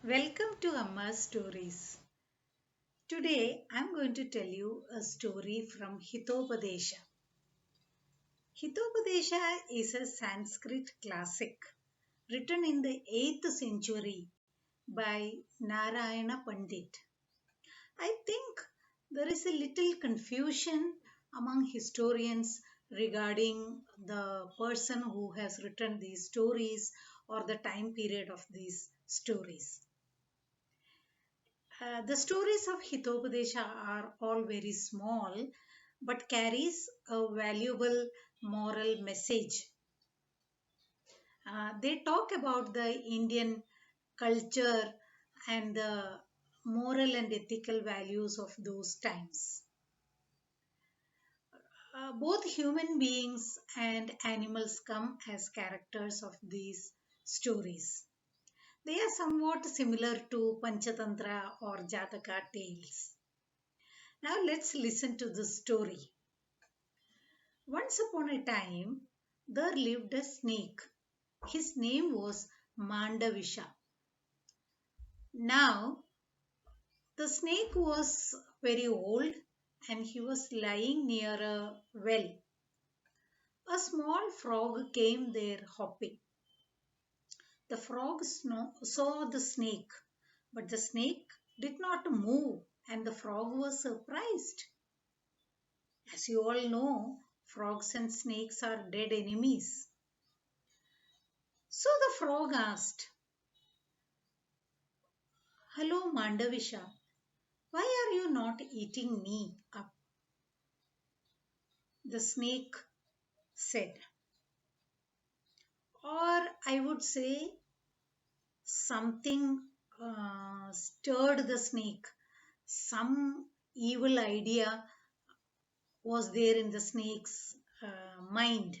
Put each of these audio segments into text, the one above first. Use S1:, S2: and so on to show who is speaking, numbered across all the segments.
S1: Welcome to Amma's Stories. Today I'm going to tell you a story from Hitopadesha. Hitopadesha is a Sanskrit classic written in the 8th century by Narayana Pandit. I think there is a little confusion among historians regarding the person who has written these stories or the time period of these stories. The stories of Hitopadesha are all very small but carries a valuable moral message. They talk about the Indian culture and the moral and ethical values of those times. Both human beings and animals come as characters of these stories. They are somewhat similar to Panchatantra or Jataka tales. Now let's listen to the story. Once upon a time, there lived a snake. His name was Mandavisha. Now, the snake was very old and he was lying near a well. A small frog came there hopping. The frog saw the snake, but the snake did not move and the frog was surprised. As you all know, frogs and snakes are dead enemies. So the frog asked, "Hello, Mandavisha, why are you not eating me up?" The snake said, or I would say something stirred the snake. Some evil idea was there in the snake's mind.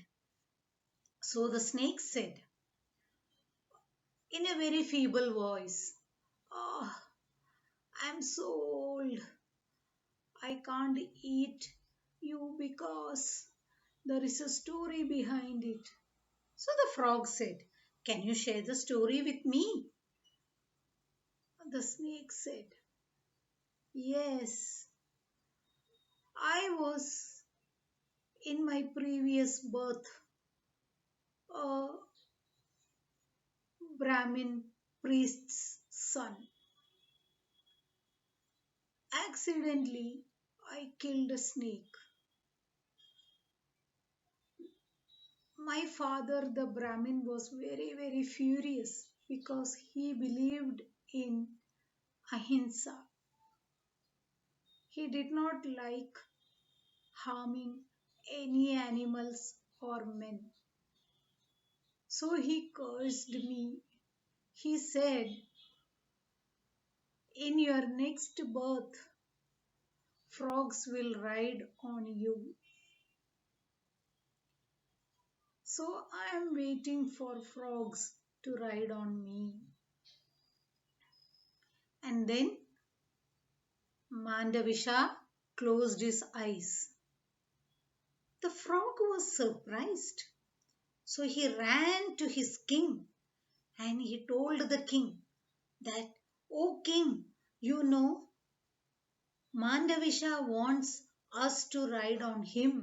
S1: So the snake said, in a very feeble voice, "Oh, I'm so old. I can't eat you because there is a story behind it." So the frog said, "Can you share the story with me?" The snake said, "Yes, I was in my previous birth a Brahmin priest's son. Accidentally, I killed a snake. My father, the Brahmin, was very, very furious because he believed in ahimsa. He did not like harming any animals or men. So he cursed me. He said, in your next birth, frogs will ride on you. So I am waiting for frogs to ride on me." And then Mandavisha closed his eyes. The frog was surprised. So he ran to his king and he told the king that, "O king, you know, Mandavisha wants us to ride on him.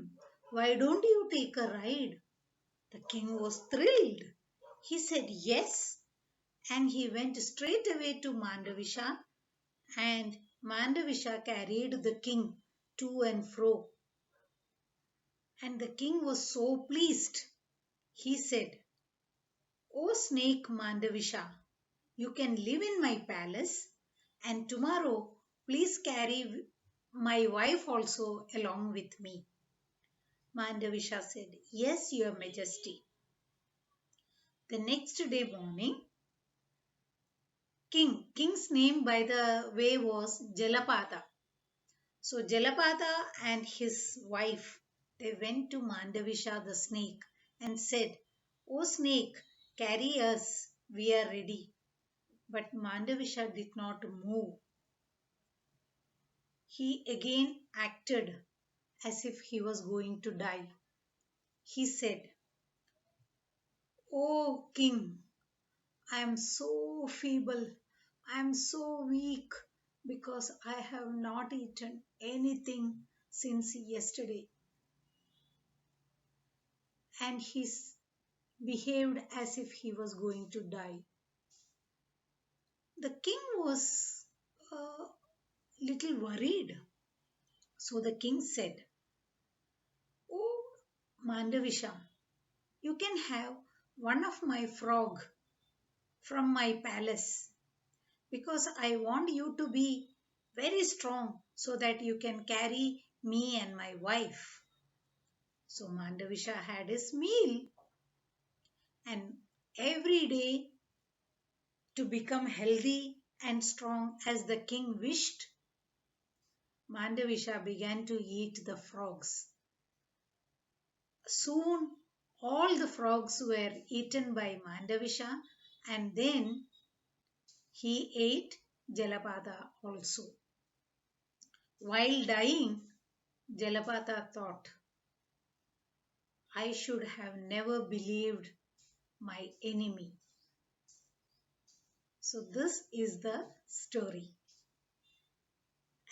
S1: Why don't you take a ride?" The king was thrilled. He said yes, and he went straight away to Mandavisha, and Mandavisha carried the king to and fro. And the king was so pleased. He said, "O snake Mandavisha, you can live in my palace, and tomorrow please carry my wife also along with me." Mandavisha said, "Yes, your majesty." The next day morning, king's name by the way was Jalapada. So Jalapada and his wife, they went to Mandavisha the snake and said, "O snake, carry us, we are ready." But Mandavisha did not move. He again acted as if he was going to die. He said, "O king, I am so feeble. I am so weak because I have not eaten anything since yesterday. And he behaved as if he was going to die. The king was a little worried. So the king said, "Oh, Mandavisha, you can have one of my frog from my palace because I want you to be very strong so that you can carry me and my wife." So Mandavisha had his meal, and every day, to become healthy and strong as the king wished, Mandavisha began to eat the frogs. Soon all the frogs were eaten by Mandavisha, and then he ate Jalapata also. While dying, Jalapata thought, "I should have never believed my enemy." So, this is the story.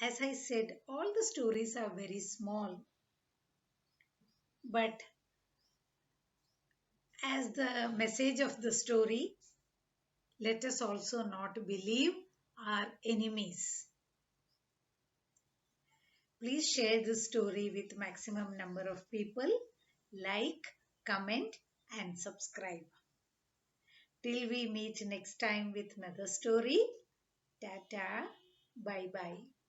S1: As I said, all the stories are very small, but as the message of the story, let us also not believe our enemies. Please share this story with maximum number of people. Like, comment and subscribe. Till we meet next time with another story. Tata. Bye bye.